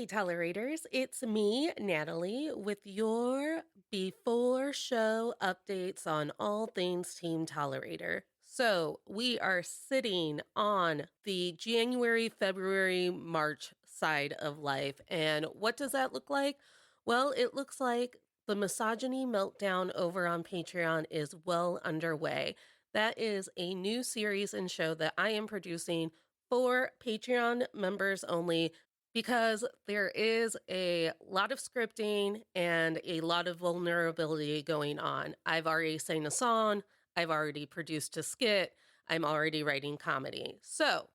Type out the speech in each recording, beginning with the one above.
Hey, Tolerators, it's me, Natalie, with your before show updates on all things Team Tolerator. So, we are sitting on the January, February, March side of life. And what does that look like? Well, it looks like the misogyny meltdown over on Patreon is well underway. That is a new series and show that I am producing for Patreon members only because there is a lot of scripting and a lot of vulnerability going on. I've already sang a song, I've already produced a skit, I'm already writing comedy. So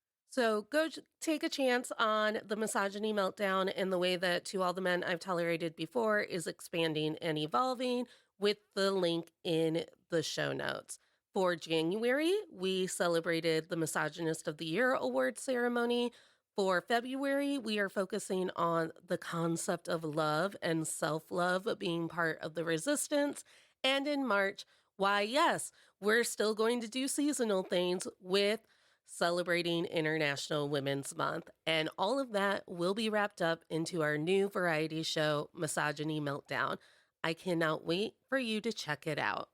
go take a chance on the misogyny meltdown and the way that To All the Men I've Tolerated Before is expanding and evolving with the link in the show notes. For January, we celebrated the Misogynist of the Year award ceremony. For February, we are focusing on the concept of love and self love being part of the resistance. And in March, why, yes, we're still going to do seasonal things with celebrating International Women's Month. And all of that will be wrapped up into our new variety show, Misogyny Meltdown. I cannot wait for you to check it out.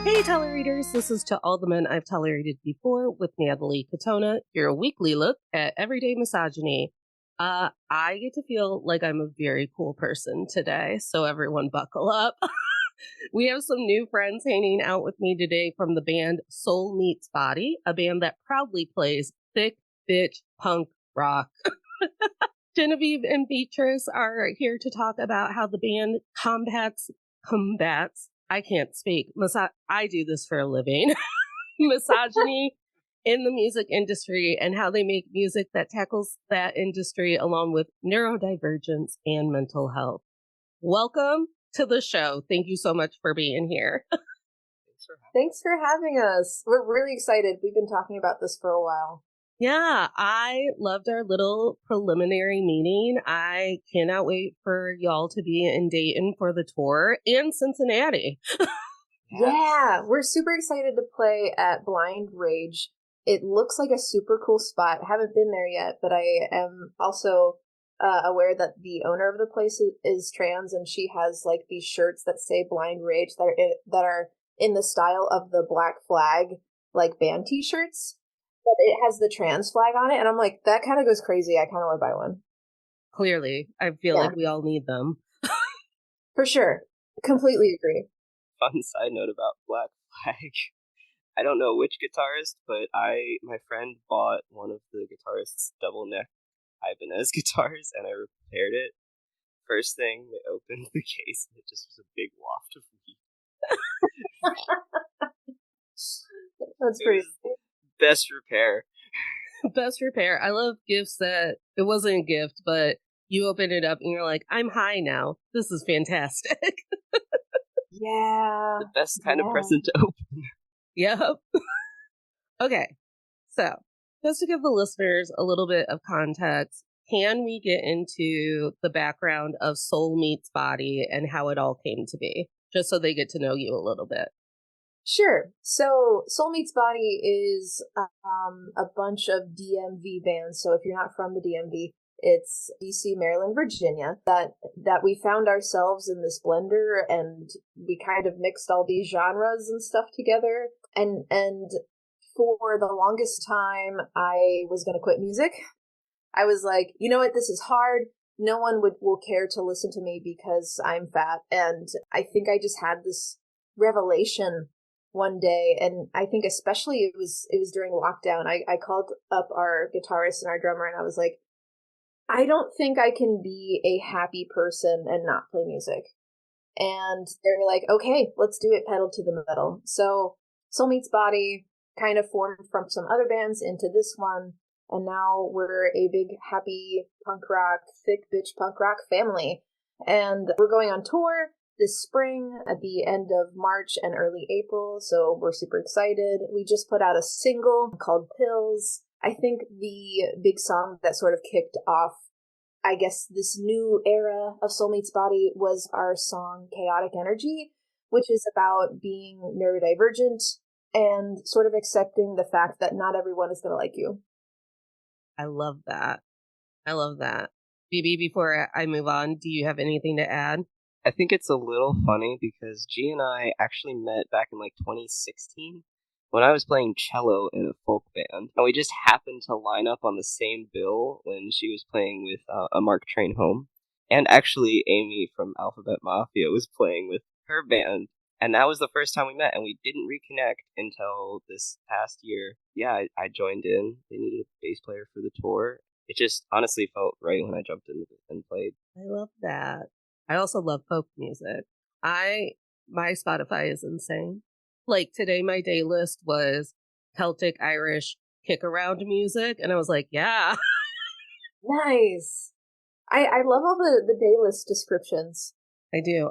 Hey, Tolerators, this is To All the Men I've Tolerated Before with Natalie Katona, your weekly look at everyday misogyny. I get to feel like I'm a very cool person today, so everyone buckle up. We have some new friends hanging out with me today from the band Soul Meets Body, a band that proudly plays thick bitch punk rock. Genevieve and Beatrice are here to talk about how the band combats, I can't speak. I do this for a living. Misogyny in the music industry and how they make music that tackles that industry along with neurodivergence and mental health. Welcome to the show. Thank you so much for being here. Thanks for having us. We're really excited. We've been talking about this for a while. Yeah, I loved our little preliminary meeting. I cannot wait for y'all to be in Dayton for the tour and Cincinnati. Yeah, we're super excited to play at Blind Rage. It looks like a super cool spot. Haven't been there yet, but I am also aware that the owner of the place is trans, and she has like these shirts that say Blind Rage that are in the style of the Black Flag like band T-shirts. But it has the trans flag on it, and I'm like, that kind of goes crazy. I kind of want to buy one. Clearly, I feel like we all need them. For sure. Completely agree. Fun side note about Black Flag. I don't know which guitarist, but my friend bought one of the guitarist's double neck Ibanez guitars, and I repaired it. First thing, they opened the case, and it just was a big waft of weed. That's pretty. Best repair. Best repair. I love gifts that it wasn't a gift, but you open it up and you're like, I'm high now. This is fantastic. Yeah. The best kind of present to open. Yep. Okay. So, just to give the listeners a little bit of context, can we get into the background of Soul Meets Body and how it all came to be? Just so they get to know you a little bit. Sure. So Soul Meets Body is a bunch of DMV bands. So if you're not from the DMV, it's DC, Maryland, Virginia, that we found ourselves in this blender, and we kind of mixed all these genres and stuff together. And for the longest time, I was going to quit music. I was like, you know what, this is hard. No one will care to listen to me because I'm fat. And I think I just had this revelation one day, and I think especially it was during lockdown. I called up our guitarist and our drummer, and I was like, I don't think I can be a happy person and not play music. And they were like, okay, let's do it, pedal to the metal. So Soul Meets Body kind of formed from some other bands into this one, and now we're a big, happy punk rock, thick bitch punk rock family. And we're going on tour. this spring at the end of March and early April, so we're super excited. We just put out a single called Pills. I think the big song that sort of kicked off, I guess, this new era of Soulmate's Body was our song Chaotic Energy, which is about being neurodivergent and sort of accepting the fact that not everyone is going to like you. I love that. I love that. BB, before I move on, do you have anything to add? I think it's a little funny because G and I actually met back in like 2016 when I was playing cello in a folk band, and we just happened to line up on the same bill when she was playing with a Mark Train Home, and actually Amy from Alphabet Mafia was playing with her band, and that was the first time we met, and we didn't reconnect until this past year. Yeah, I joined in. They needed a bass player for the tour. It just honestly felt right when I jumped in and played. I love that. I also love folk music. My Spotify is insane. Like today, my day list was Celtic Irish kick around music, and I was like, yeah. Nice. I love all the day list descriptions. I do.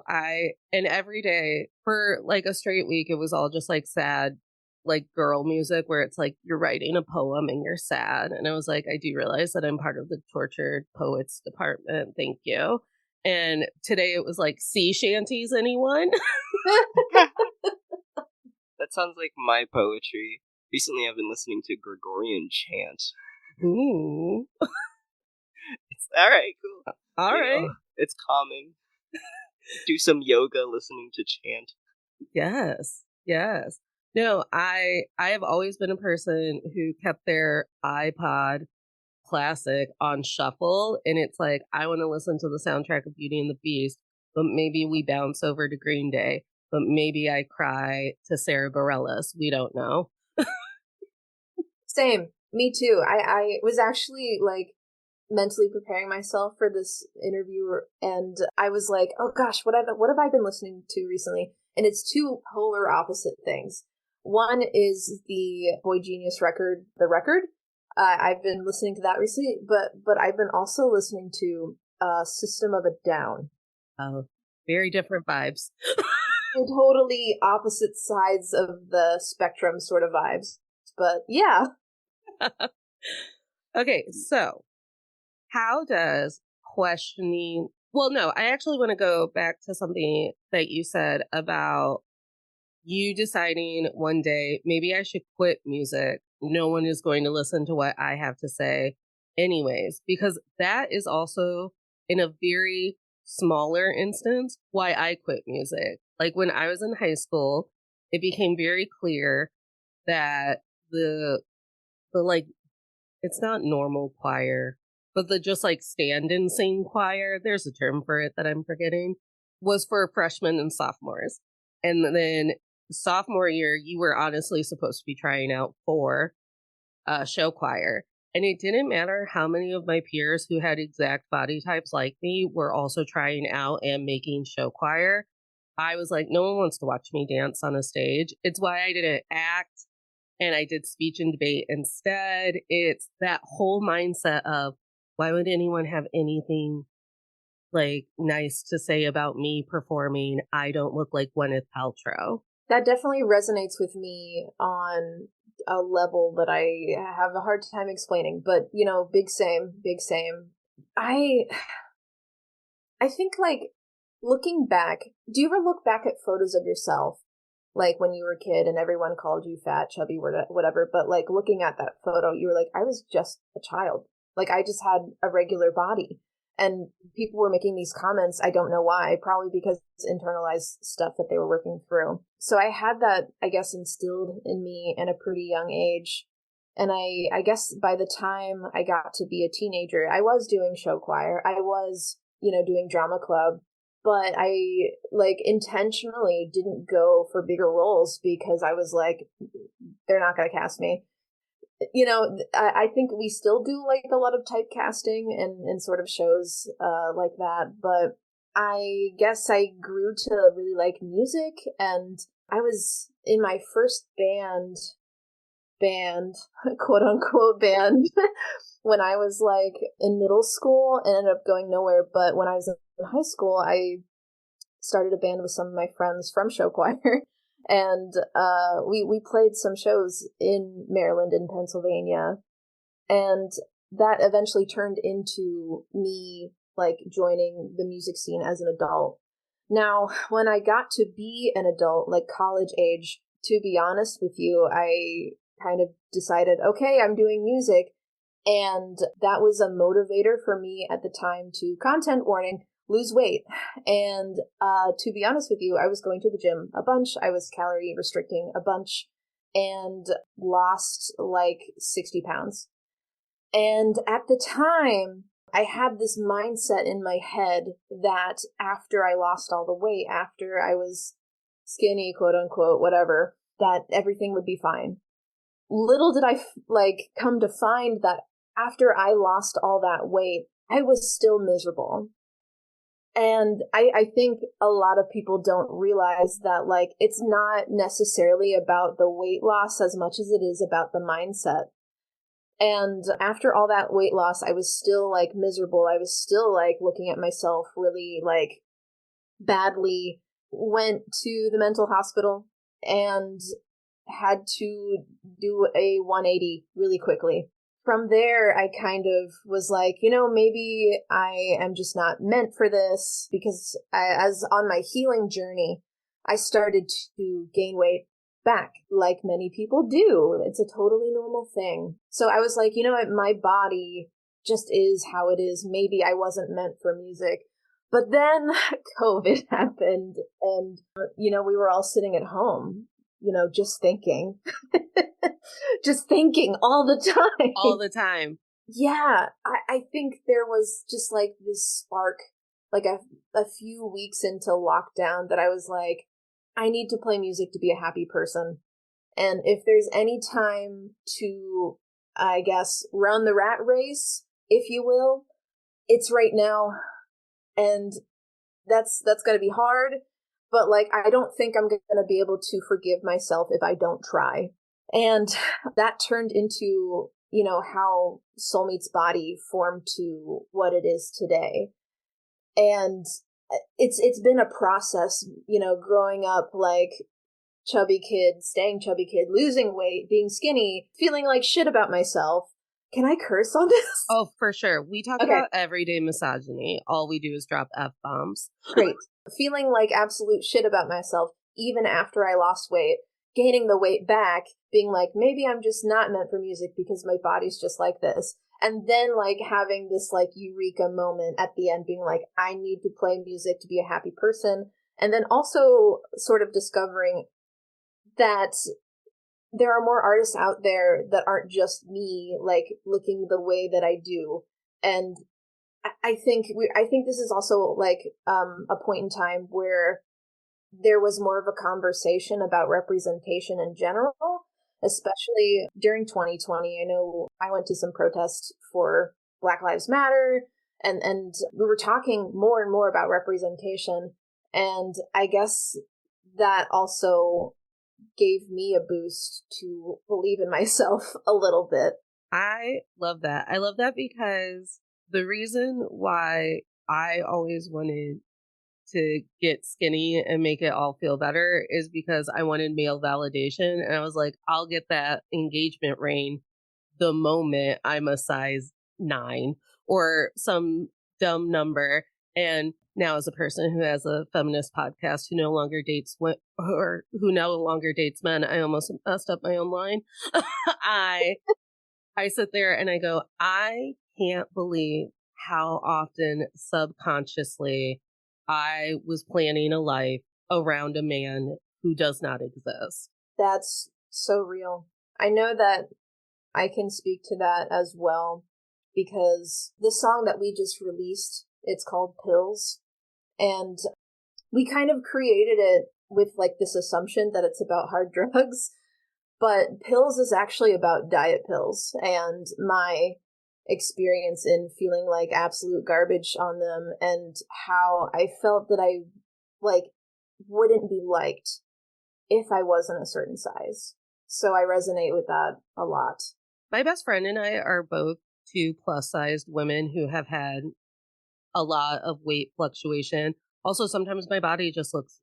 And every day for like a straight week, it was all just like sad, like girl music where it's like you're writing a poem and you're sad. And I was like, I do realize that I'm part of the tortured poets department. Thank you. And today it was like sea shanties, anyone? That sounds like my poetry. Recently, I've been listening to Gregorian chant. Ooh. It's all right, cool. All right. It's calming. Do some yoga listening to chant. Yes. Yes. No, I have always been a person who kept their iPod Classic on shuffle, and it's like I want to listen to the soundtrack of Beauty and the Beast, but maybe we bounce over to Green Day, but maybe I cry to Sarah Bareilles. We don't know. Same. Me too. I was actually like mentally preparing myself for this interview, and I was like, oh gosh, what have I been listening to recently? And it's two polar opposite things. One is the Boy Genius record, The Record. I've been listening to that recently, but I've been also listening to System of a Down. Oh, very different vibes. Totally opposite sides of the spectrum sort of vibes. But yeah. Okay, so how does questioning... Well, no, I actually want to go back to something that you said about you deciding one day, maybe I should quit music. No one is going to listen to what I have to say anyways, because that is also in a very smaller instance why I quit music. Like when I was in high school, it became very clear that the like, it's not normal choir, but the just like stand and sing choir, there's a term for it that I'm forgetting, was for freshmen and sophomores. And then sophomore year, you were honestly supposed to be trying out for show choir. And it didn't matter how many of my peers who had exact body types like me were also trying out and making show choir. I was like, no one wants to watch me dance on a stage. It's why I didn't act and I did speech and debate instead. It's that whole mindset of why would anyone have anything like nice to say about me performing? I don't look like Gwyneth Paltrow. That definitely resonates with me on a level that I have a hard time explaining, but you know, big same. I think like looking back, do you ever look back at photos of yourself like when you were a kid and everyone called you fat, chubby, whatever, but like looking at that photo, you were like, I was just a child. Like I just had a regular body. And people were making these comments. I don't know why, probably because it's internalized stuff that they were working through. So I had that, I guess, instilled in me at a pretty young age. And I guess by the time I got to be a teenager, I was doing show choir. I was, doing drama club. But I like intentionally didn't go for bigger roles because I was like, they're not going to cast me. I think we still do like a lot of typecasting and sort of shows like that, but I guess I grew to really like music, and I was in my first band, quote unquote band, when I was like in middle school and ended up going nowhere. But when I was in high school, I started a band with some of my friends from show choir. And we played some shows in Maryland and Pennsylvania. And that eventually turned into me like joining the music scene as an adult. Now, when I got to be an adult, like college age, to be honest with you, I kind of decided, okay, I'm doing music. And that was a motivator for me at the time to, content warning, lose weight. And to be honest with you, I was going to the gym a bunch. I was calorie restricting a bunch and lost like 60 pounds. And at the time, I had this mindset in my head that after I lost all the weight, after I was skinny, quote unquote, whatever, that everything would be fine. Little did I come to find that after I lost all that weight, I was still miserable. And I think a lot of people don't realize that like it's not necessarily about the weight loss as much as it is about the mindset. And after all that weight loss, I was still like miserable. I was still like looking at myself really like badly. Went to the mental hospital and had to do a 180 really quickly. From there, I kind of was like, maybe I am just not meant for this, because as on my healing journey, I started to gain weight back like many people do. It's a totally normal thing. So I was like, you know what, my body just is how it is. Maybe I wasn't meant for music. But then COVID happened and, we were all sitting at home, just thinking, just thinking all the time. All the time. Yeah. I think there was just like this spark, like a few weeks into lockdown that I was like, I need to play music to be a happy person. And if there's any time to, I guess, run the rat race, if you will, it's right now. And that's going to be hard, but like I don't think I'm going to be able to forgive myself if I don't try. And that turned into, how Soulmate's Body formed to what it is today. And it's been a process, growing up like chubby kid, staying chubby kid, losing weight, being skinny, feeling like shit about myself. Can I curse on this? Oh, for sure. We talk about everyday misogyny. All we do is drop F-bombs. Great. Feeling like absolute shit about myself, even after I lost weight, gaining the weight back, being like, maybe I'm just not meant for music because my body's just like this. And then like having this like eureka moment at the end, being like, I need to play music to be a happy person. And then also sort of discovering that there are more artists out there that aren't just me, like looking the way that I do. And I think this is also like a point in time where there was more of a conversation about representation in general, especially during 2020. I know I went to some protests for Black Lives Matter, and we were talking more and more about representation. And I guess that also gave me a boost to believe in myself a little bit. I love that. I love that because the reason why I always wanted to get skinny and make it all feel better is because I wanted male validation. And I was like, I'll get that engagement ring the moment I'm a size 9 or some dumb number. And now, as a person who has a feminist podcast who no longer dates who no longer dates men, I almost messed up my own line. I sit there and I go, I can't believe how often subconsciously I was planning a life around a man who does not exist. That's so real. I know that I can speak to that as well, because the song that we just released, it's called Pills. And we kind of created it with like this assumption that it's about hard drugs. But Pills is actually about diet pills and my experience in feeling like absolute garbage on them, and how I felt that I like wouldn't be liked if I wasn't a certain size. So I resonate with that a lot. My best friend and I are both 2 plus-sized women who have had a lot of weight fluctuation. Also, sometimes my body just looks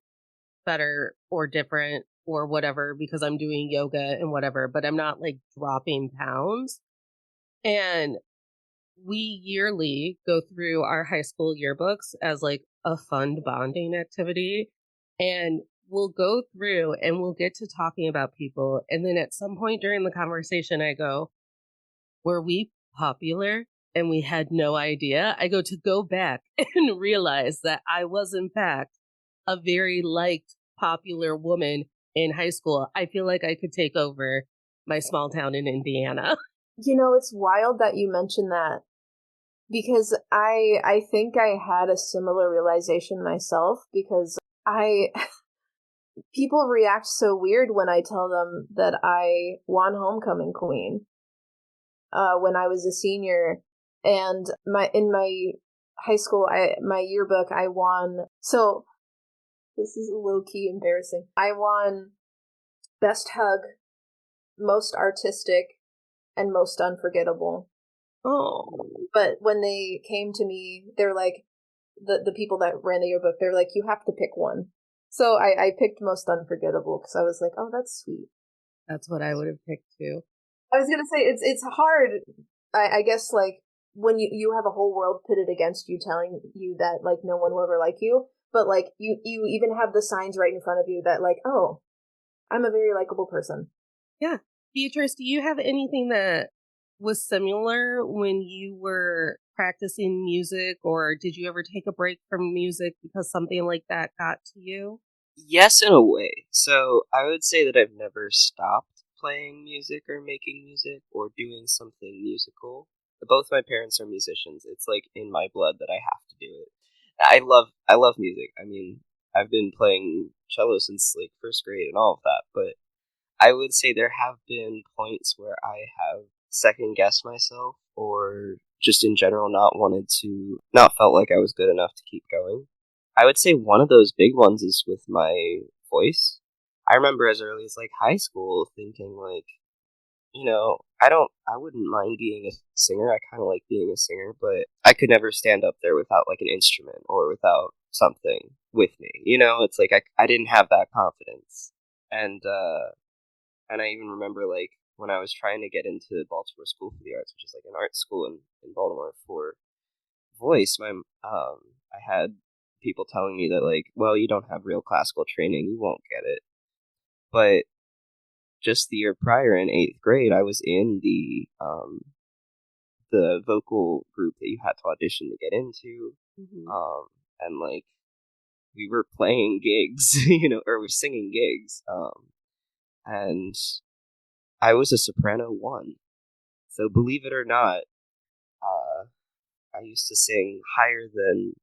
better or different or whatever because I'm doing yoga and whatever, but I'm not like dropping pounds. And we yearly go through our high school yearbooks as like a fun bonding activity. And we'll go through and we'll get to talking about people. And then at some point during the conversation, I go, were we popular and we had no idea? I go back and realize that I was, in fact, a very liked, popular woman in high school. I feel like I could take over my small town in Indiana. It's wild that you mentioned that because I think I had a similar realization myself because I people react so weird when I tell them that I won homecoming queen when I was a senior, and my high school my yearbook I won. So this is low key embarrassing. I won best hug, most artistic, and most unforgettable. Oh, But when they came to me, they're like, the people that ran the yearbook, they're like, you have to pick one. So I picked most unforgettable because I was like, oh, that's sweet. that's what I would have picked too. I was gonna say it's hard. I guess like when you have a whole world pitted against you, telling you that like no one will ever like you, but like you even have the signs right in front of you that like, oh, I'm a very likable person. Yeah. Beatrice, do you have anything that was similar when you were practicing music, or did you ever take a break from music because something like that got to you? Yes, in a way. So I would say that I've never stopped playing music or making music or doing something musical. Both my parents are musicians. It's like in my blood that I have to do it. I love music. I mean, I've been playing cello since like first grade and all of that, but I would say there have been points where I have second guessed myself or just in general not felt like I was good enough to keep going. I would say one of those big ones is with my voice. I remember as early as like high school thinking like, I wouldn't mind being a singer. I kind of like being a singer, but I could never stand up there without like an instrument or without something with me. It's like I didn't have that confidence. And I even remember like when I was trying to get into Baltimore School for the Arts, which is like an art school in Baltimore for voice, I had people telling me that like, well, you don't have real classical training, you won't get it. But just the year prior in eighth grade, I was in the vocal group that you had to audition to get into, Mm-hmm. and like we were playing gigs, or we're singing gigs, and I was a soprano one. So believe it or not, uh, I used to sing higher than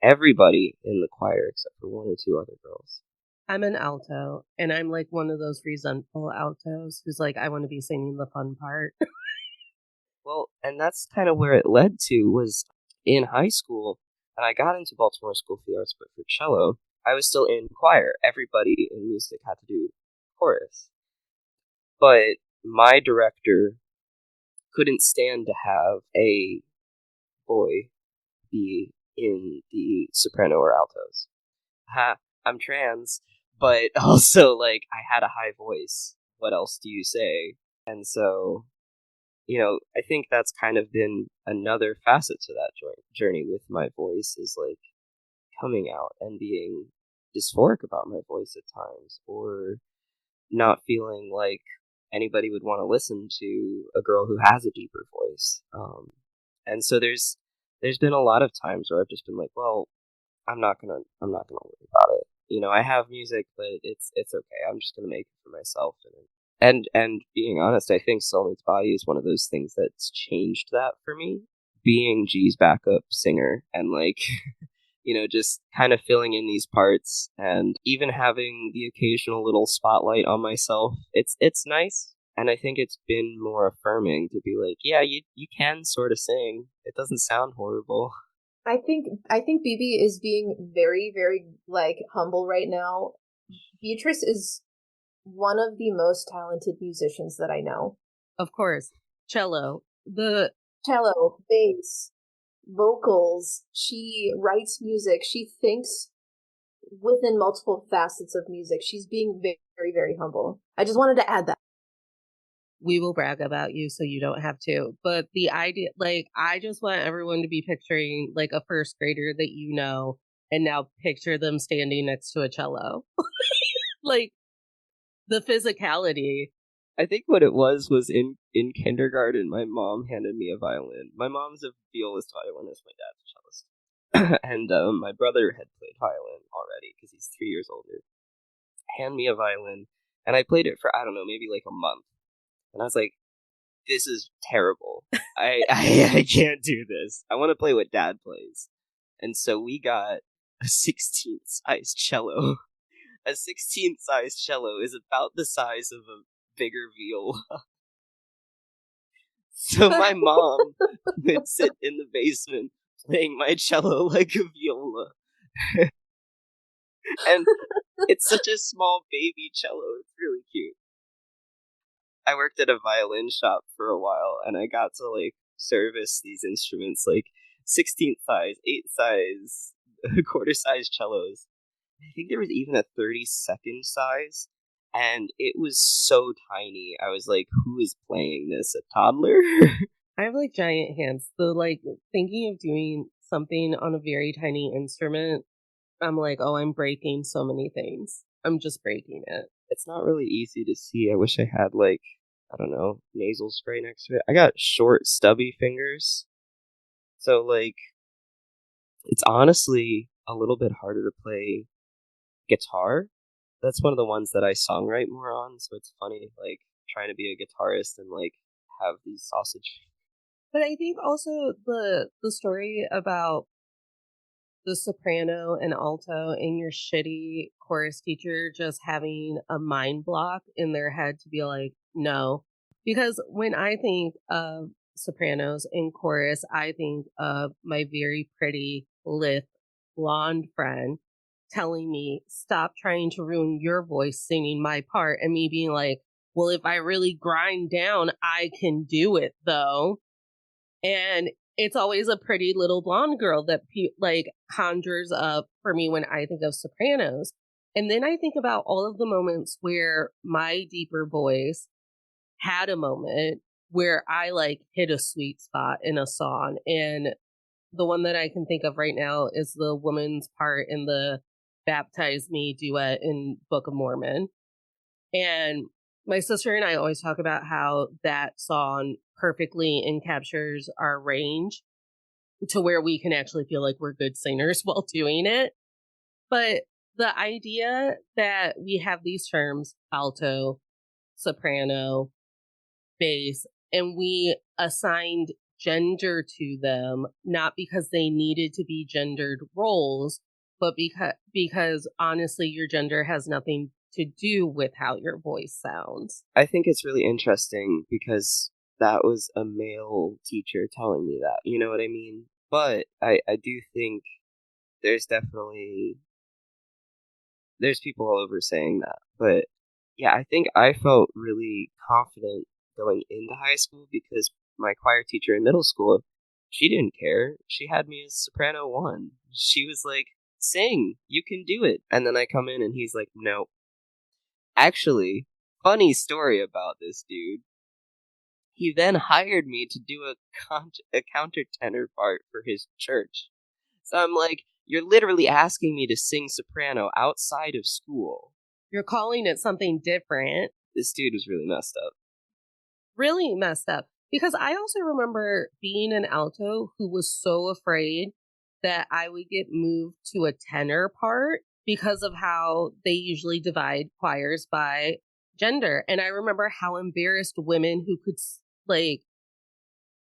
everybody in the choir except for one or two other girls. I'm an alto, and I'm like one of those resentful altos who's like, I want to be singing the fun part. Well, and that's kind of where it led to was in high school, and I got into Baltimore School for the Arts, but for cello, I was still in choir. Everybody in music had to do chorus. But my director couldn't stand to have a boy be in the soprano or altos. Ha, I'm trans, but also like I had a high voice. What else do you say? And so, I think that's kind of been another facet to that journey with my voice is like coming out and being dysphoric about my voice at times or not feeling like anybody would want to listen to a girl who has a deeper voice. And so there's been a lot of times where I've just been like, well, I'm not gonna worry about it. I have music, but it's okay. I'm just gonna make it for myself. And being honest, I think Soulmate's Body is one of those things that's changed that for me. Being G's backup singer and like just kind of filling in these parts and even having the occasional little spotlight on myself. It's nice. And I think it's been more affirming to be like, yeah, you can sort of sing. It doesn't sound horrible. I think BB is being very, very like humble right now. Beatrice is one of the most talented musicians that I know. Of course, cello. The Cello, bass, vocals. She writes music. She thinks within multiple facets of music. She's being very, very, very humble. I just wanted to add that. We will brag about you so you don't have to. But the idea, like, I just want everyone to be picturing like a first grader that you know, and now picture them standing next to a cello. Like the physicality. I think what it was in kindergarten, my mom handed me a violin. My mom's a violist violinist, my dad's a cellist. And my brother had played violin already because he's 3 years older. Hand me a violin, and I played it for, I don't know, maybe like a month. And I was like, this is terrible. I can't do this. I want to play what dad plays. And so we got a 16th size cello. A 16th size cello is about the size of a bigger viola. So my mom would sit in the basement playing my cello like a viola. And it's such a small baby cello. It's really cute. I worked at a violin shop for a while, and I got to like service these instruments, like 16th size, 8th size, quarter size cellos. I think there was even a 32nd size, and it was so tiny. I was like, who is playing this? A toddler? I have like giant hands. So like thinking of doing something on a very tiny instrument, I'm like, oh, I'm breaking so many things. I'm just breaking it. It's not really easy to see. I wish I had like, I don't know, nasal spray next to it. I got short, stubby fingers. So like, it's honestly a little bit harder to play guitar. That's one of the ones that I songwrite more on, so it's funny, like, trying to be a guitarist and, like, have these sausage. But I think also the story about the soprano and alto and your shitty chorus teacher just having a mind block in their head to be like, no. Because when I think of sopranos in chorus, I think of my very pretty, lithe, blonde friend telling me, stop trying to ruin your voice singing my part. And me being like, well, if I really grind down, I can do it though. And it's always a pretty little blonde girl that like conjures up for me when I think of sopranos. And then I think about all of the moments where my deeper voice had a moment where I like hit a sweet spot in a song. And the one that I can think of right now is the woman's part in the Baptize Me duet in Book of Mormon. And my sister and I always talk about how that song perfectly encaptures our range to where we can actually feel like we're good singers while doing it. But the idea that we have these terms, alto, soprano, bass, and we assigned gender to them, not because they needed to be gendered roles, but because honestly, your gender has nothing to do with how your voice sounds. I think it's really interesting because that was a male teacher telling me that. You know what I mean? But I do think there's definitely there's people all over saying that. But yeah, I think I felt really confident going into high school because my choir teacher in middle school, she didn't care. She had me as soprano one. She was like, sing, you can do it. And then I come in and he's like, no. Actually, funny story about this dude. He then hired me to do a countertenor part for his church. So I'm like, you're literally asking me to sing soprano outside of school. You're calling it something different. This dude was really messed up. Really messed up. Because I also remember being an alto who was so afraid that I would get moved to a tenor part because of how they usually divide choirs by gender. And I remember how embarrassed women who could like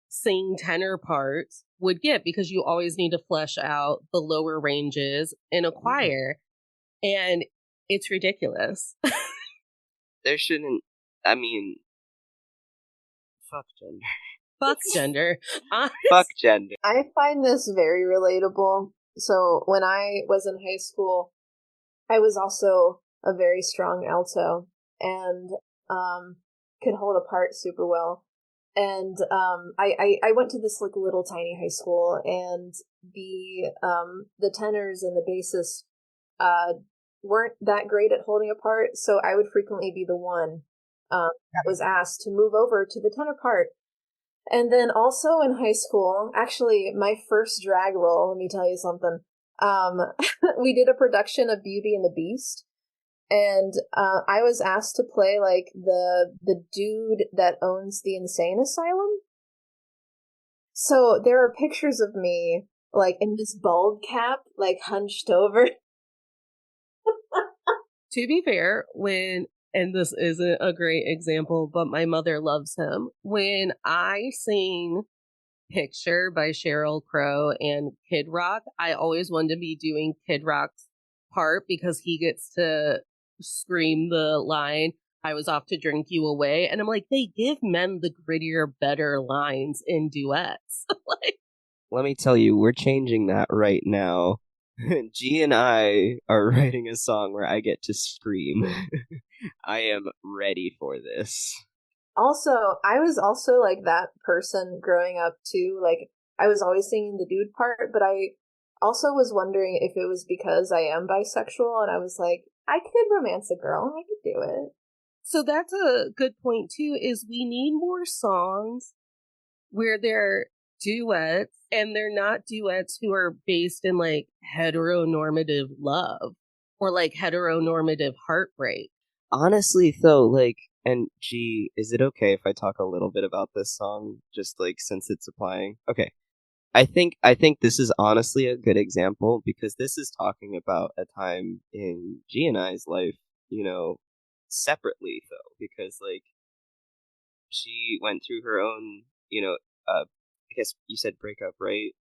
sing tenor parts would get because you always need to flesh out the lower ranges in a choir. And it's ridiculous. There shouldn't, I mean, fuck gender. Fuck gender. Fuck gender. I find this very relatable. So when I was in high school, I was also a very strong alto and could hold a part super well. And I went to this like little tiny high school, and the tenors and the bassists weren't that great at holding a part, so I would frequently be the one that was asked to move over to the tenor part. And then also in high school, actually, my first drag role, let me tell you something. Um, we did a production of Beauty and the Beast, and I was asked to play like the dude that owns the insane asylum. So there are pictures of me like in this bald cap, like hunched over. To be fair, and this isn't a great example, but my mother loves him. When I sing Picture by Sheryl Crow and Kid Rock, I always wanted to be doing Kid Rock's part because he gets to scream the line, I was off to drink you away. And I'm like, they give men the grittier, better lines in duets. Like, Let me tell you, we're changing that right now. G and I are writing a song where I get to scream. I am ready for this. Also, I was also like that person growing up too. Like I was always singing the dude part, but I also was wondering if it was because I am bisexual, and I was like, I could romance a girl. I could do it. so that's a good point too, is we need more songs where they're duets and they're not duets who are based in like heteronormative love or like heteronormative heartbreak. Honestly, though, like, and G, is it okay if I talk a little bit about this song, just like since it's applying? Okay, I think this is honestly a good example because this is talking about a time in G and I's life, separately though, because like she went through her own, I guess you said breakup, right?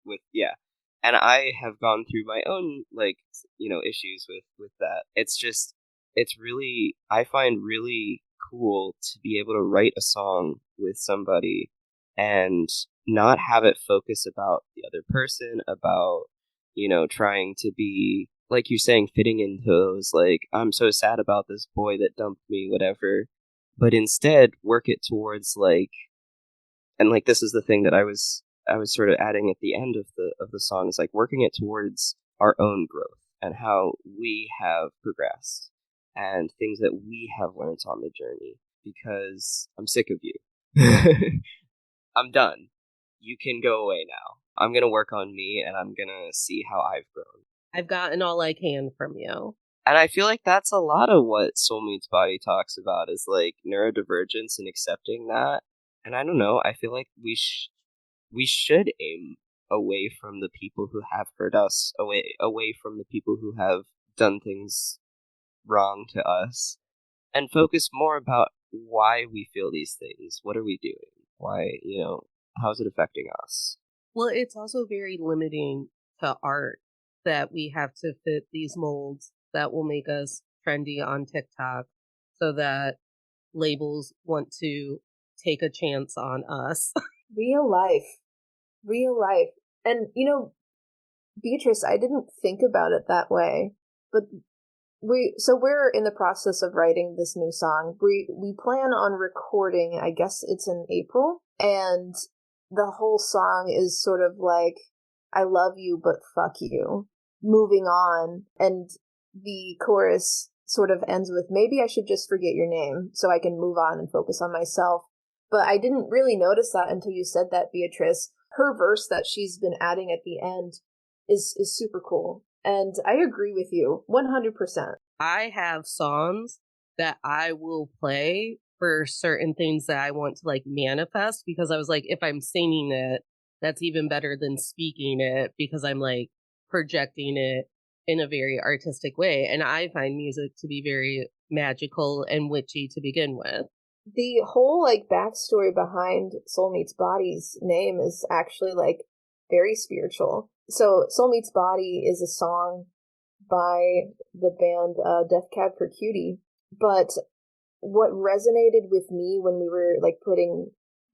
With yeah, and I have gone through my own like issues with that. It's really I find really cool to be able to write a song with somebody and not have it focus about the other person, about trying to be like you're saying, fitting into those like I'm so sad about this boy that dumped me, whatever, but instead work it towards like and like this is the thing that I was sort of adding at the end of the song is like working it towards our own growth and how we have progressed and things that we have learned on the journey because I'm sick of you. I'm done. You can go away now. I'm going to work on me and I'm going to see how I've grown. I've gotten all I can from you. And I feel like that's a lot of what Soul Meets Body talks about is like neurodivergence and accepting that. And I don't know, I feel like we should aim away from the people who have hurt us, away from the people who have done things wrong to us, and focus more about why we feel these things. What are we doing? Why, how is it affecting us? Well, it's also very limiting to art that we have to fit these molds that will make us trendy on TikTok so that labels want to take a chance on us. Real life. Real life. And Beatrice, I didn't think about it that way, but we're in the process of writing this new song. We plan on recording, I guess it's in April, and the whole song is sort of like I love you but fuck you. Moving on, and the chorus sort of ends with maybe I should just forget your name so I can move on and focus on myself. But I didn't really notice that until you said that, Beatrice. Her verse that she's been adding at the end is super cool. And I agree with you 100%. I have songs that I will play for certain things that I want to like manifest because I was like, if I'm singing it, that's even better than speaking it because I'm like projecting it in a very artistic way. And I find music to be very magical and witchy to begin with. The whole like backstory behind Soul Meets Body's name is actually like very spiritual. So Soul Meets Body is a song by the band Death Cab for Cutie. But what resonated with me when we were like putting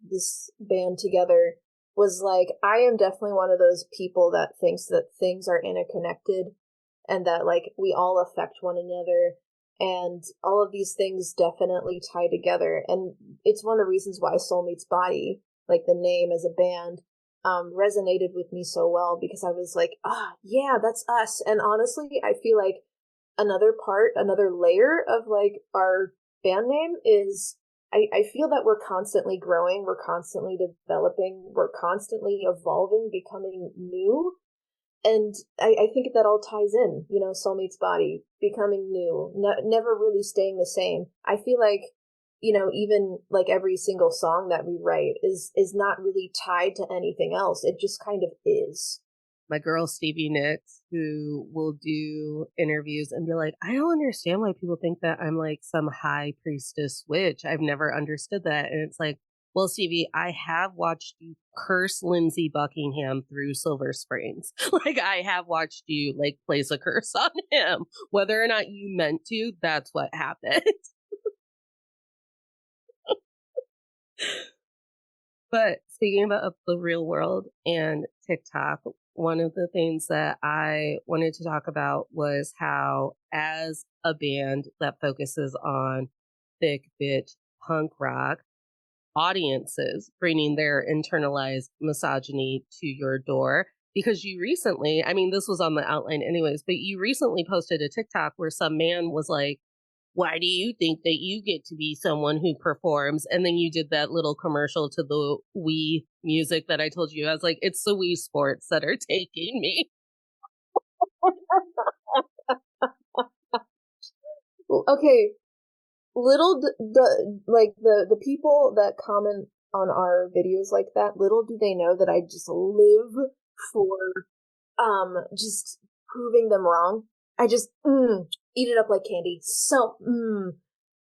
this band together was like I am definitely one of those people that thinks that things are interconnected and that like we all affect one another. And all of these things definitely tie together. And it's one of the reasons why Soul Meets Body, like the name as a band, resonated with me so well, because I was like, yeah, that's us. And honestly, I feel like another layer of like our band name is I feel that we're constantly growing, we're constantly developing, we're constantly evolving, becoming new. And I think that all ties in, Soul Meets Body, becoming new, never really staying the same. I feel like, even like every single song that we write is not really tied to anything else. It just kind of is. My girl Stevie Nicks, who will do interviews and be like, I don't understand why people think that I'm like some high priestess witch. I've never understood that. And it's like, well, Stevie, I have watched you curse Lindsey Buckingham through Silver Springs. Like, I have watched you like place a curse on him. Whether or not you meant to, that's what happened. But speaking about the real world and TikTok, one of the things that I wanted to talk about was how, as a band that focuses on thick bitch punk rock, audiences bringing their internalized misogyny to your door. Because you recently, I mean, this was on the outline anyways, but you recently posted a TikTok where some man was like, why do you think that you get to be someone who performs? And then you did that little commercial to the Wii music that I told you. I was like, it's the Wii Sports that are taking me. Okay, the people that comment on our videos like that, little do they know that I just live for just proving them wrong. I just eat it up like candy. So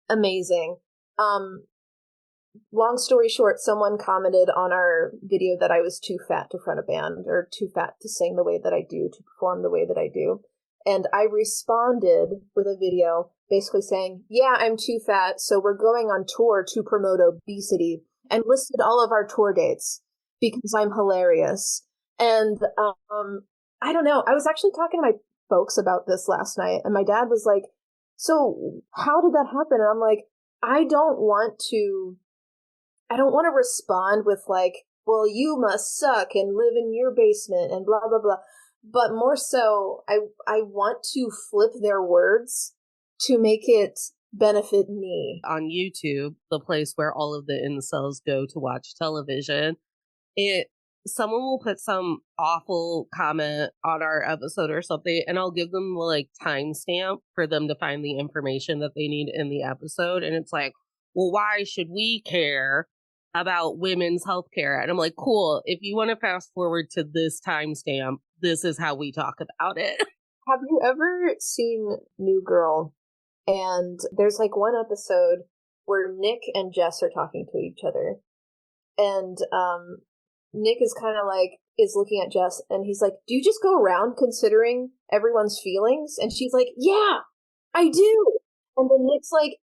amazing. Long story short, someone commented on our video that I was too fat to front a band, or too fat to sing the way that I do, to perform the way that I do. And I responded with a video basically saying, yeah, I'm too fat, so we're going on tour to promote obesity, and listed all of our tour dates because I'm hilarious. And I don't know. I was actually talking to my folks about this last night, and my dad was like, so how did that happen? And I'm like, I don't want to respond with like, well, you must suck and live in your basement and blah, blah, blah. But more so, I want to flip their words to make it benefit me. On YouTube, the place where all of the incels go to watch television, someone will put some awful comment on our episode or something, and I'll give them the like timestamp for them to find the information that they need in the episode. And it's like, well, why should we care about women's healthcare? And I'm like, cool, if you want to fast forward to this timestamp, this is how we talk about it. Have you ever seen New Girl? And there's like one episode where Nick and Jess are talking to each other. And Nick is kind of like, is looking at Jess, and he's like, do you just go around considering everyone's feelings? And she's like, yeah, I do. And then Nick's like,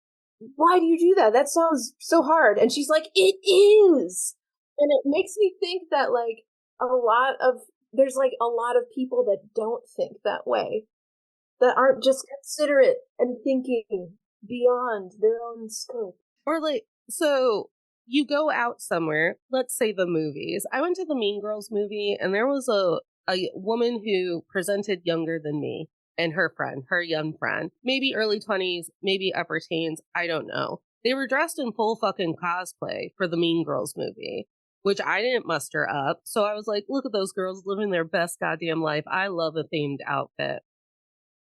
why do you do that? That sounds so hard. And she's like, it is. And it makes me think that like there's like a lot of people that don't think that way, that aren't just considerate and thinking beyond their own scope. Or like, so you go out somewhere, let's say the movies. I went to the Mean Girls movie, and there was a woman who presented younger than me, and her young friend, maybe early 20s, maybe upper teens, I don't know. They were dressed in full fucking cosplay for the Mean Girls movie, which I didn't muster up. So I was like, look at those girls living their best goddamn life. I love a themed outfit.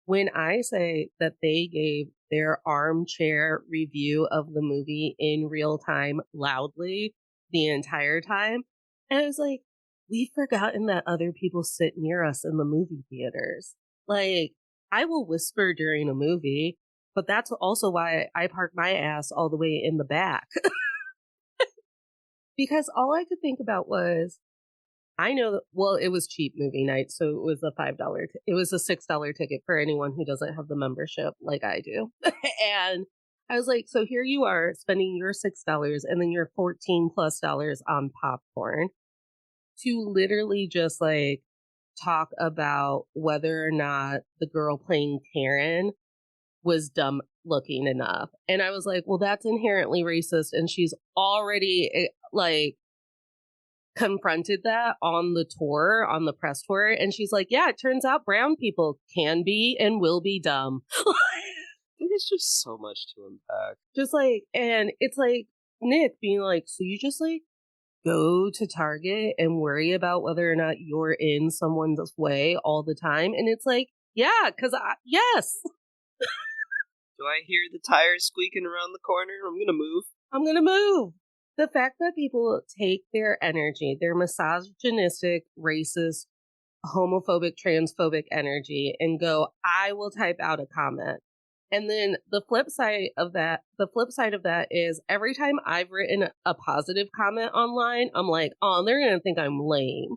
When I say that they gave their armchair review of the movie in real time loudly the entire time, and I was like, we've forgotten that other people sit near us in the movie theaters. Like, I will whisper during a movie, but that's also why I park my ass all the way in the back. Because all I could think about was, I know that, well, it was cheap movie night, so it was a $5. It was a $6 ticket for anyone who doesn't have the membership like I do. And I was like, so here you are spending your $6 and then your $14+ on popcorn to literally just like talk about whether or not the girl playing Karen was dumb looking enough. And I was like, well, that's inherently racist. And she's already like confronted that on the tour, on the press tour. And she's like, yeah, it turns out brown people can be and will be dumb. It's just so much to unpack. Just like, and it's like Nick being like, so you just like go to Target and worry about whether or not you're in someone's way all the time. And it's like, yeah, because yes, Do I hear the tires squeaking around the corner? I'm gonna move. I'm going to move. The fact that people take their energy, their misogynistic, racist, homophobic, transphobic energy and go, I will type out a comment. And then the flip side of that is every time I've written a positive comment online, I'm like, oh, they're gonna think I'm lame.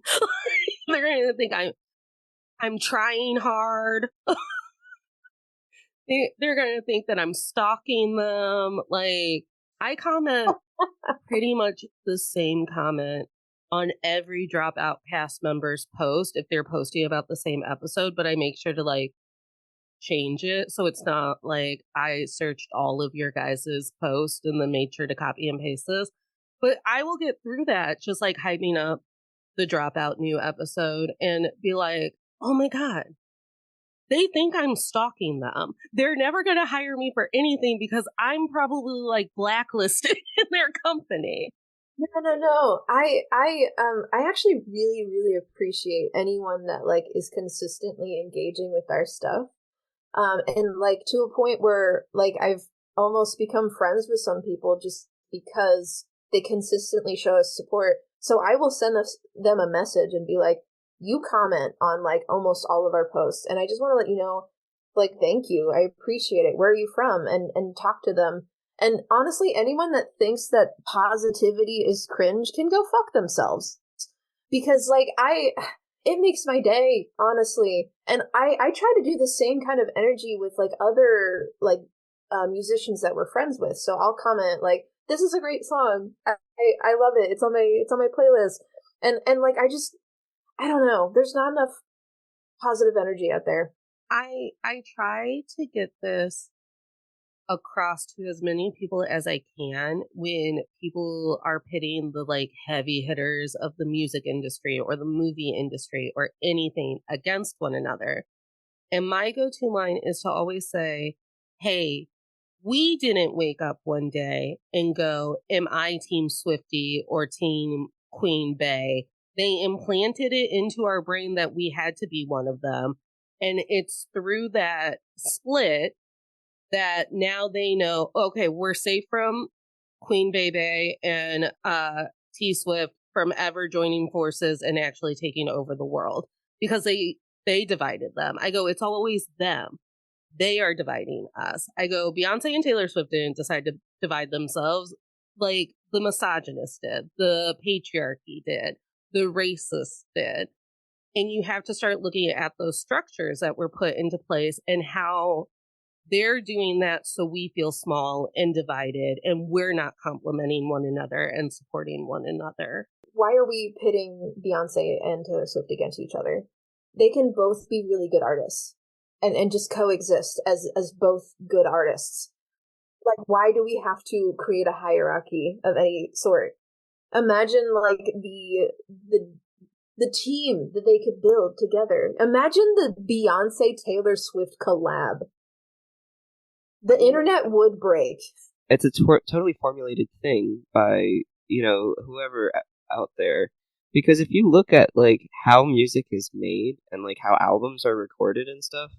They're gonna think I'm trying hard. They're gonna think that I'm stalking them. Like I comment pretty much the same comment on every Dropout cast member's post if they're posting about the same episode, but I make sure to like change it so it's not like I searched all of your guys's posts and then made sure to copy and paste this. But I will get through that just like hyping up the Dropout new episode and be like, oh my God, they think I'm stalking them. They're never going to hire me for anything because I'm probably like blacklisted in their company. No. I actually really, really appreciate anyone that like is consistently engaging with our stuff. And like to a point where like I've almost become friends with some people just because they consistently show us support. So I will send them a message and be like, you comment on like almost all of our posts. And I just want to let you know, like, thank you. I appreciate it. Where are you from? And talk to them. And honestly, anyone that thinks that positivity is cringe can go fuck themselves. Because like it makes my day, honestly. And I try to do the same kind of energy with like other like musicians that we're friends with. So I'll comment like, this is a great song. I love it. It's on my playlist. And like I don't know. There's not enough positive energy out there. I try to get this across to as many people as I can when people are pitting the like heavy hitters of the music industry or the movie industry or anything against one another. And my go-to line is to always say, hey, we didn't wake up one day and go, am I Team Swifty or Team Queen Bey? They implanted it into our brain that we had to be one of them. And it's through that split that now they know, okay, we're safe from Queen Bebe and T Swift from ever joining forces and actually taking over the world because they divided them. I go, it's always them. They are dividing us. I go, Beyonce and Taylor Swift didn't decide to divide themselves like the misogynists did, the patriarchy did, the racists did. And you have to start looking at those structures that were put into place and how they're doing that so we feel small and divided and we're not complimenting one another and supporting one another. Why are we pitting Beyonce and Taylor Swift against each other? They can both be really good artists and just coexist as both good artists. Like, why do we have to create a hierarchy of any sort? Imagine like the team that they could build together. Imagine the Beyonce Taylor Swift collab. The internet would break. It's a totally formulated thing by, whoever out there. Because if you look at, like, how music is made and, like, how albums are recorded and stuff,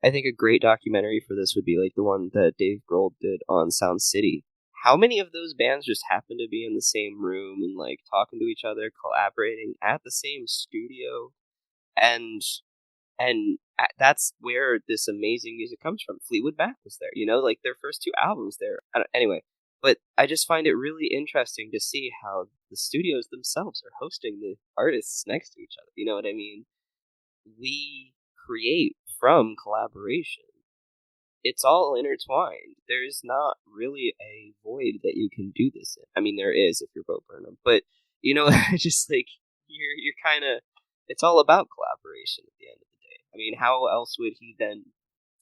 I think a great documentary for this would be, like, the one that Dave Grohl did on Sound City. How many of those bands just happen to be in the same room and, like, talking to each other, collaborating at the same studio? And that's where this amazing music comes from. Fleetwood Mac was there, like their first two albums there. Anyway, but I just find it really interesting to see how the studios themselves are hosting the artists next to each other. You know what I mean? We create from collaboration. It's all intertwined. There's not really a void that you can do this in. I mean, there is if you're Bo Burnham, but just like you're kind of. It's all about collaboration at the end of the day. I mean, how else would he then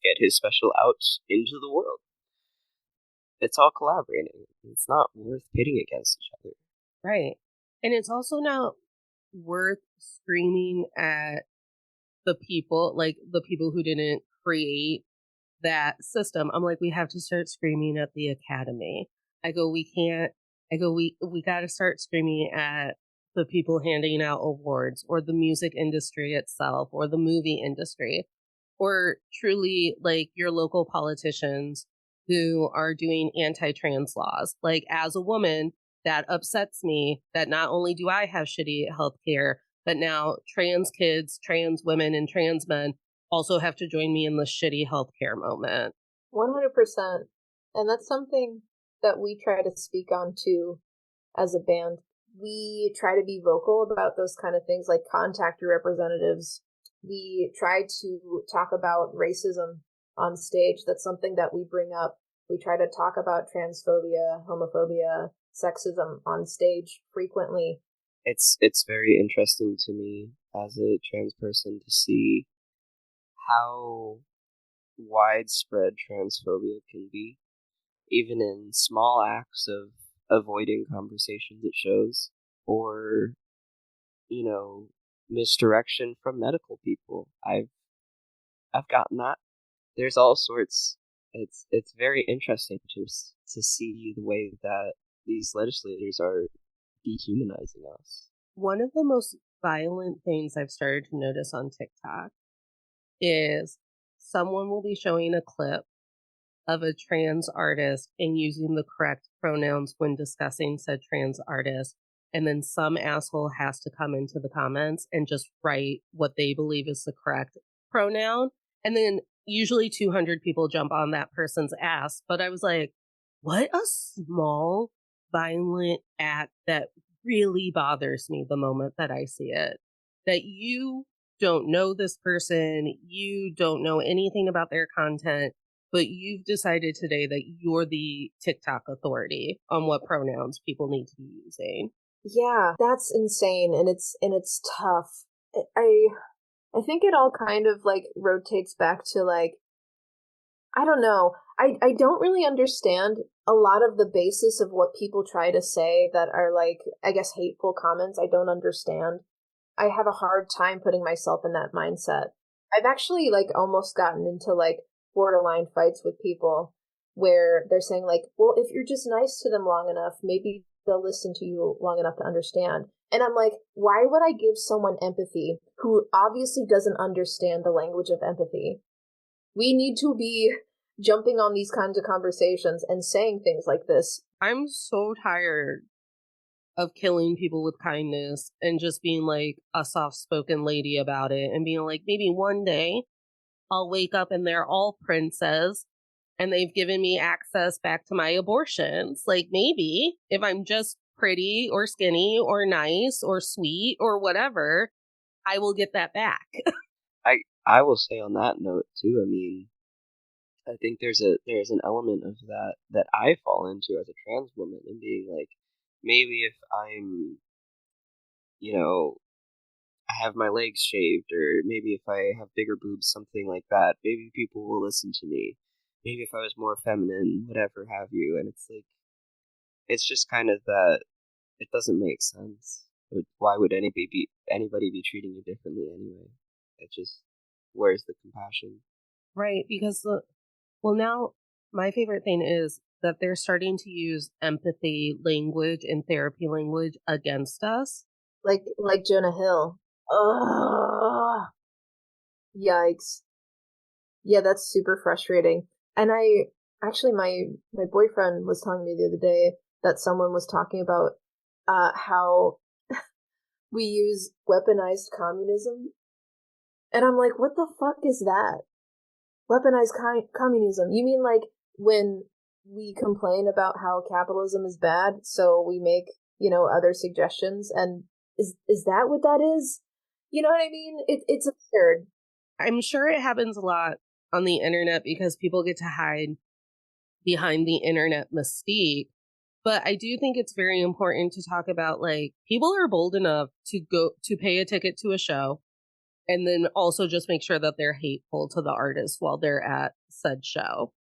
get his special out into the world. It's all collaborating. It's not worth pitting against each other. Right. And it's also not worth screaming at the people, like the people who didn't create that system. I'm like, we have to start screaming at the academy. I go, we can't. I go, we got to start screaming at the people handing out awards, or the music industry itself, or the movie industry, or truly like your local politicians who are doing anti-trans laws. Like, as a woman, that upsets me that not only do I have shitty healthcare, but now trans kids, trans women, and trans men also have to join me in the shitty healthcare moment. 100%. And that's something that we try to speak on too as a band. We try to be vocal about those kind of things, like contact your representatives. We try to talk about racism on stage. That's something that we bring up. We try to talk about transphobia, homophobia, sexism on stage frequently. It's very interesting to me as a trans person to see how widespread transphobia can be, even in small acts of avoiding conversations at shows, or, you know, misdirection from medical people. I've gotten that. There's all sorts. It's very interesting to see the way that these legislators are dehumanizing us. One of the most violent things I've started to notice on TikTok is someone will be showing a clip of a trans artist and using the correct pronouns when discussing said trans artist. And then some asshole has to come into the comments and just write what they believe is the correct pronoun. And then usually 200 people jump on that person's ass. But I was like, what a small, violent act that really bothers me the moment that I see it. That you don't know this person, you don't know anything about their content, but you've decided today that you're the TikTok authority on what pronouns people need to be using. Yeah, that's insane, and it's tough. I think it all kind of like rotates back to like, I don't know. I don't really understand a lot of the basis of what people try to say that are like, I guess, hateful comments. I don't understand. I have a hard time putting myself in that mindset. I've actually like almost gotten into like borderline fights with people where they're saying like, well, if you're just nice to them long enough, maybe they'll listen to you long enough to understand. And I'm like, why would I give someone empathy who obviously doesn't understand the language of empathy? We need to be jumping on these kinds of conversations and saying things like this. I'm so tired of killing people with kindness and just being like a soft spoken lady about it and being like, maybe one day I'll wake up and they're all princes and they've given me access back to my abortions. Like, maybe if I'm just pretty or skinny or nice or sweet or whatever, I will get that back. I will say on that note too. I mean, I think there's an element of that I fall into as a trans woman, and being like, maybe if I'm, you know, I have my legs shaved, or maybe if I have bigger boobs, something like that, maybe people will listen to me. Maybe if I was more feminine, whatever have you. And it's like, it's just kind of that it doesn't make sense. But why would anybody be treating you differently anyway? It just, where's the compassion? Right. Because, well, now my favorite thing is that they're starting to use empathy language and therapy language against us. Like Jonah Hill. Ugh. Yikes. Yeah, that's super frustrating. And I actually, my boyfriend was telling me the other day that someone was talking about how we use weaponized communism. And I'm like, what the fuck is that? Weaponized communism? You mean like when we complain about how capitalism is bad, so we make, other suggestions? And is that what that is? You know what I mean? It's absurd. I'm sure it happens a lot on the internet because people get to hide behind the internet mystique. But I do think it's very important to talk about, like, people are bold enough to go to pay a ticket to a show, And then also just make sure that they're hateful to the artist while they're at said show.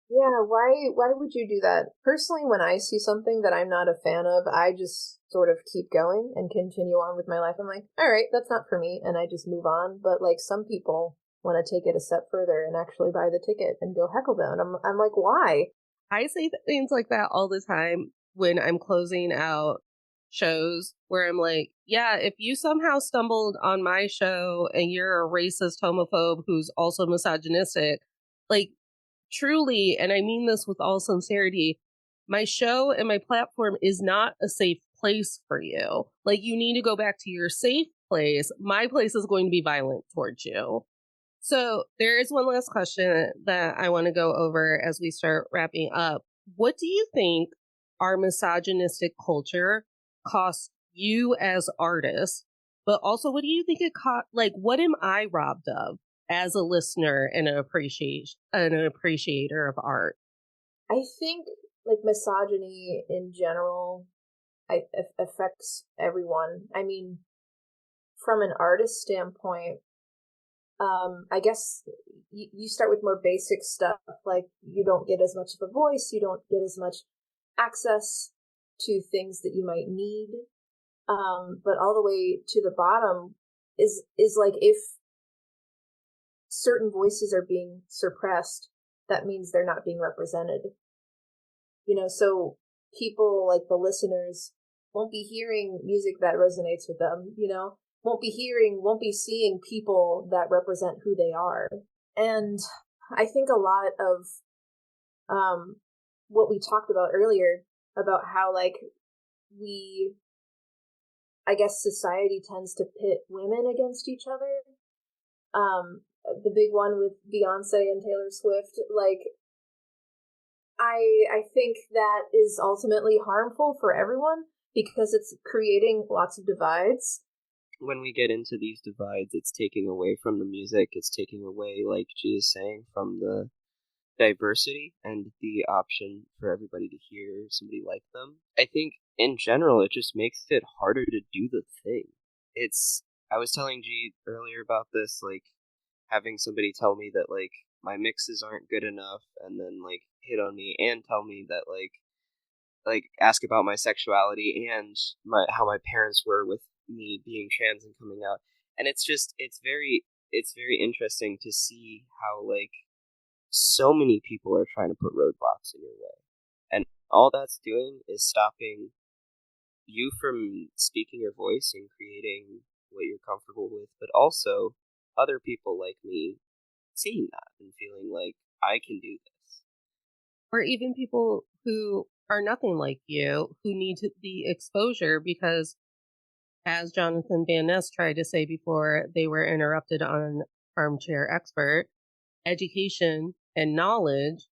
Yeah, why would you do that? Personally, when I see something that I'm not a fan of, I just sort of keep going and continue on with my life. I'm like, all right, that's not for me, and I just move on. But like some people want to take it a step further and actually buy the ticket and go heckle them. And I'm like, why? I say things like that all the time when I'm closing out shows where I'm like, yeah, if you somehow stumbled on my show and you're a racist homophobe who's also misogynistic, like truly, and I mean this with all sincerity, my show and my platform is not a safe place for you. Like, you need to go back to your safe place. My place is going to be violent towards you. So, there is one last question that I want to go over as we start wrapping up. What do you think our misogynistic culture costs you as artists? But also, what do you think it cost? Like, what am I robbed of as a listener and an appreciator of art? I think like misogyny in general affects everyone. I mean, from an artist standpoint, I guess you start with more basic stuff, like you don't get as much of a voice, you don't get as much access to things that you might need. But all the way to the bottom is like if certain voices are being suppressed, that means they're not being represented. So people like the listeners won't be hearing music that resonates with them, won't be seeing people that represent who they are. And I think a lot of what we talked about earlier about how like we I guess society tends to pit women against each other. The big one with Beyonce and Taylor Swift, like I think that is ultimately harmful for everyone because it's creating lots of divides. When we get into these divides, it's taking away from the music. It's taking away, like G is saying, from the diversity and the option for everybody to hear somebody like them. I think in general, it just makes it harder to do the thing. I was telling G earlier about this, like having somebody tell me that like my mixes aren't good enough, and then like hit on me and tell me that like ask about my sexuality and how my parents were with me being trans and coming out. And it's very interesting to see how like so many people are trying to put roadblocks in your way. And all that's doing is stopping you from speaking your voice and creating what you're comfortable with, but also other people like me seeing that and feeling like I can do this. Or even people who are nothing like you who need the exposure because, as Jonathan Van Ness tried to say before they were interrupted on Armchair Expert, education and knowledge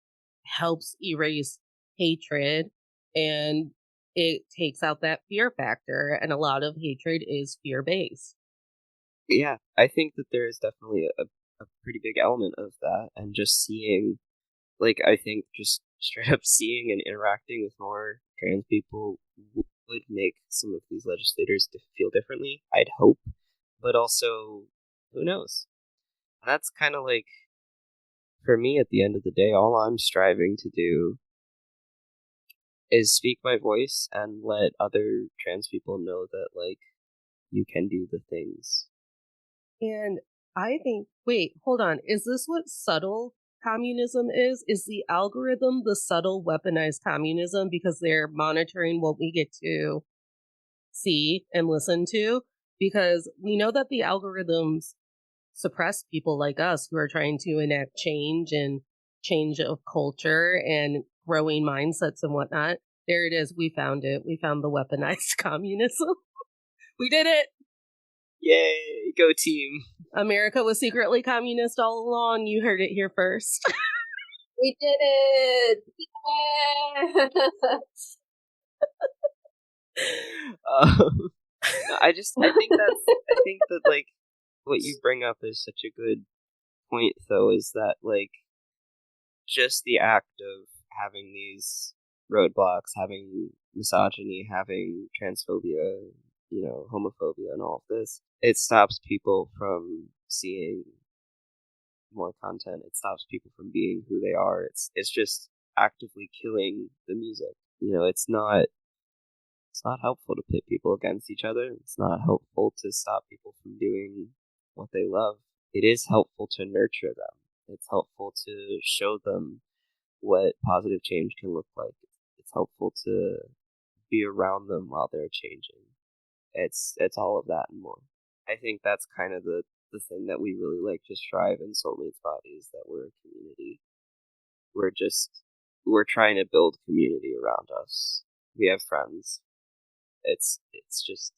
helps erase hatred and it takes out that fear factor. And a lot of hatred is fear based. Yeah, I think that there is definitely a pretty big element of that, and just seeing, like, I think just straight up seeing and interacting with more trans people would make some of these legislators feel differently, I'd hope, but also, who knows? That's kind of like, for me, at the end of the day, all I'm striving to do is speak my voice and let other trans people know that, like, you can do the things. And I think, wait, hold on. Is this what subtle communism is? Is the algorithm the subtle weaponized communism because they're monitoring what we get to see and listen to? Because we know that the algorithms suppress people like us who are trying to enact change and change of culture and growing mindsets and whatnot. There it is. We found it. We found the weaponized communism. We did it. Yay, go team. America was secretly communist all along. You heard it here first. We did it! Yeah! No, I think that like what you bring up is such a good point, though, is that like just the act of having these roadblocks, having misogyny, having transphobia, homophobia and all of this. It stops people from seeing more content. It stops people from being who they are. It's just actively killing the music. It's not helpful to pit people against each other. It's not helpful to stop people from doing what they love. It is helpful to nurture them. It's helpful to show them what positive change can look like. It's helpful to be around them while they're changing. It's all of that and more. I think that's kind of the thing that we really like to strive in Soulmates Bodies, that we're a community. We're trying to build community around us. We have friends. It's just,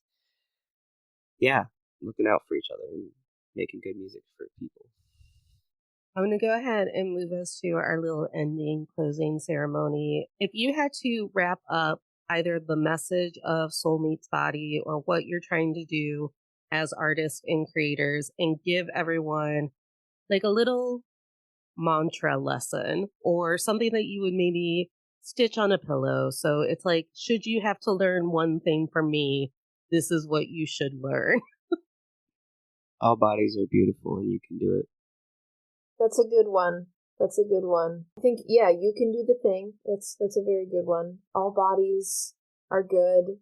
yeah, looking out for each other and making good music for people. I'm going to go ahead and move us to our little ending closing ceremony. If you had to wrap up either the message of Soulmates Body or what you're trying to do as artists and creators, and give everyone like a little mantra lesson or something that you would maybe stitch on a pillow. So it's like, should you have to learn one thing from me, this is what you should learn. All bodies are beautiful and you can do it. That's a good one. That's a good one. I think, yeah, you can do the thing. That's a very good one. All bodies are good.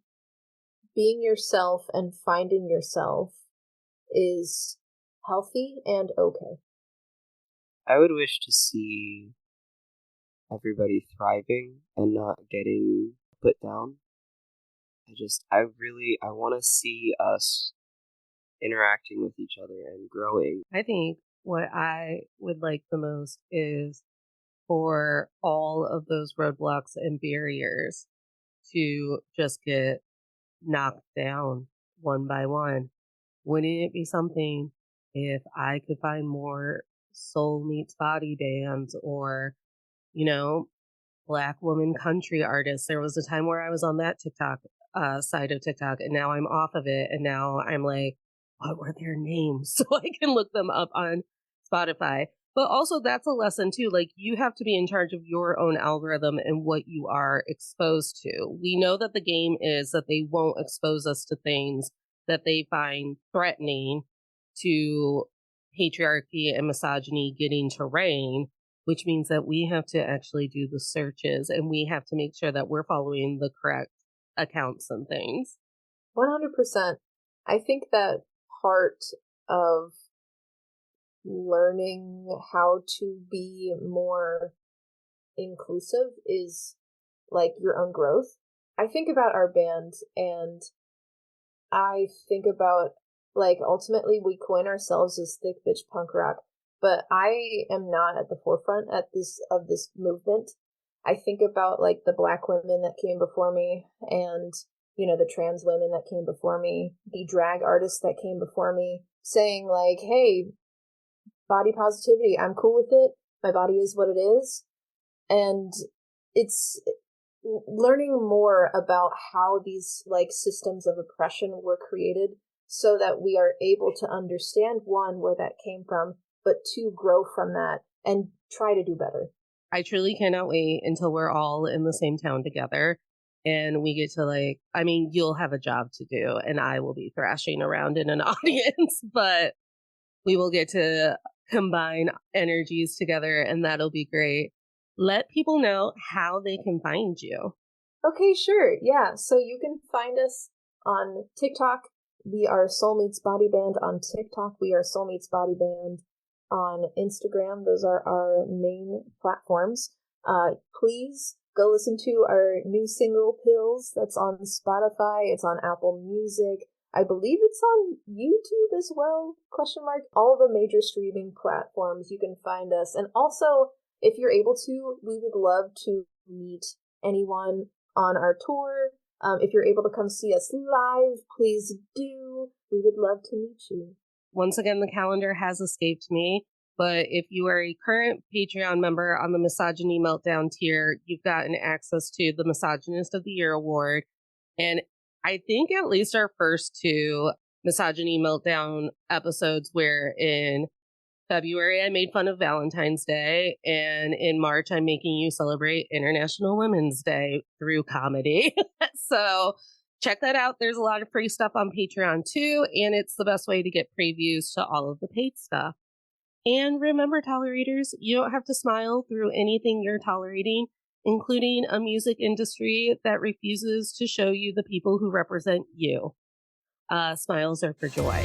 Being yourself and finding yourself is healthy and okay. I would wish to see everybody thriving and not getting put down. I want to see us interacting with each other and growing. I think what I would like the most is for all of those roadblocks and barriers to just get knocked down one by one. Wouldn't it be something if I could find more Soulmates Body bands or, Black woman country artists? There was a time where I was on that TikTok side of TikTok, and now I'm off of it. And now I'm like, what were their names? So I can look them up on Spotify. But also, that's a lesson too. Like, you have to be in charge of your own algorithm and what you are exposed to. We know that the game is that they won't expose us to things that they find threatening to patriarchy and misogyny getting to reign, which means that we have to actually do the searches and we have to make sure that we're following the correct accounts and things. 100%. I think that part of learning how to be more inclusive is like your own growth. I think about our band and I think about like ultimately we coin ourselves as Thicc Bitch Punk Rock, but I am not at the forefront of this movement. I think about like the Black women that came before me and the trans women that came before me, the drag artists that came before me, saying like, hey, body positivity, I'm cool with it. My body is what it is. And it's learning more about how these like systems of oppression were created so that we are able to understand, one, where that came from, but two, grow from that and try to do better. I truly cannot wait until we're all in the same town together and we get to you'll have a job to do and I will be thrashing around in an audience, but we will get to combine energies together and that'll be great. Let people know how they can find you. Okay, sure. Yeah. So you can find us on TikTok. We are Soulmates Body Band on TikTok. We are Soulmates Body Band on Instagram. Those are our main platforms. Please go listen to our new single Pills. That's on Spotify. It's on Apple Music. I believe it's on YouTube as well, ? All the major streaming platforms you can find us. And also, if you're able to, we would love to meet anyone on our tour. If you're able to come see us live, please do. We would love to meet you. Once again, the calendar has escaped me, but if you are a current Patreon member on the Misogyny Meltdown tier, you've gotten access to the Misogynist of the Year award. And I think at least our first two Misogyny Meltdown episodes were in February, I made fun of Valentine's Day, and in March, I'm making you celebrate International Women's Day through comedy. So check that out. There's a lot of free stuff on Patreon too, and it's the best way to get previews to all of the paid stuff. And remember, tolerators, you don't have to smile through anything you're tolerating, including a music industry that refuses to show you the people who represent you. Smiles are for joy.